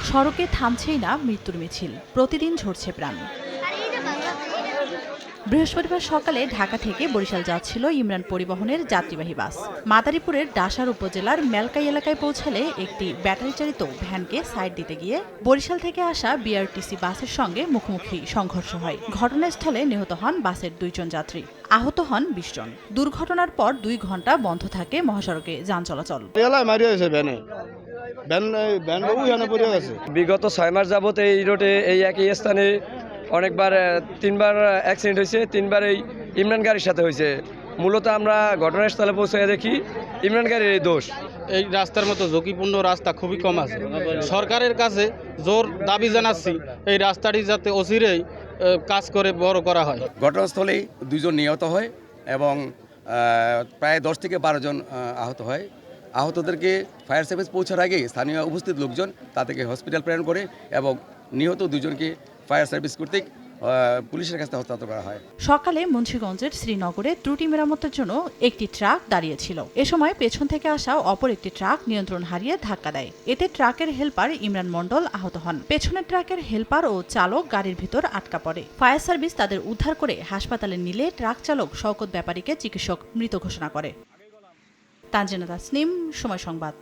সড়কে থামছেই না মৃত্যুর মিছিল, প্রতিদিন ঝরছে প্রাণ। বৃহস্পতিবার সকালে ঢাকা থেকে বরিশাল যাচ্ছিল ইমরান পরিবহনের যাত্রীবাহী বাস। মাদারীপুরের ডাসার উপজেলার মেলকাই এলাকায় পৌঁছালে একটি ব্যাটারি চালিত ভ্যানকে সাইড দিতে গিয়ে বরিশাল থেকে আসা বিআরটিসি বাসের সঙ্গে মুখোমুখি সংঘর্ষ হয়। ঘটনাস্থলে নিহত হন বাসের 2 জন যাত্রী, আহত হন 20 জন। দুর্ঘটনার পর 2 ঘণ্টা বন্ধ থাকে মহাসড়কে যান চলাচল। বিগত 6 মাস যাবত এই রোডে এই একই স্থানে অনেকবার 3বার অ্যাক্সিডেন্ট হয়েছে, 3বার এই ইমরান গাড়ির সাথে হয়েছে। মূলত আমরা ঘটনাস্থলে পৌঁছে দেখি ইমরান গাড়ির এই দোষ। এই রাস্তার মতো ঝুঁকিপূর্ণ রাস্তা খুবই কম আছে। সরকারের কাছে জোর দাবি জানাচ্ছি এই রাস্তাটি যাতে অচিরেই কাজ করে বড় করা হয়। ঘটনাস্থলেই 2 জন নিহত হয় এবং প্রায় 10 থেকে 12 জন আহত হয়। আহতদেরকে ফায়ার সার্ভিস পৌঁছার আগে স্থানীয় উপস্থিত লোকজন তাদেরকে হসপিটাল প্রেরণ করে এবং নিহত 2 জনকে ফায়ার সার্ভিস কর্তৃক পুলিশের কাছে হস্তান্তর করা হয়। সকালে মুন্সিগঞ্জের শ্রীনগরে ত্রুটি মেরামতের জন্য একটি ট্রাক দাঁড়িয়েছিল। এ সময় পেছন থেকে আসা অপর একটি ট্রাক নিয়ন্ত্রণ হারিয়ে ধাক্কা দেয়। এতে ট্রাকের হেলপার ইমরান মণ্ডল আহত হন। পেছনের ট্রাকের হেলপার ও চালক গাড়ির ভিতর আটকা পড়ে। ফায়ার সার্ভিস তাদের উদ্ধার করে হাসপাতালে নিলে ট্রাক চালক শওকত ব্যাপারীকে চিকিৎসক মৃত ঘোষণা করে। তানজিনা তাসনিম, সময় সংবাদ।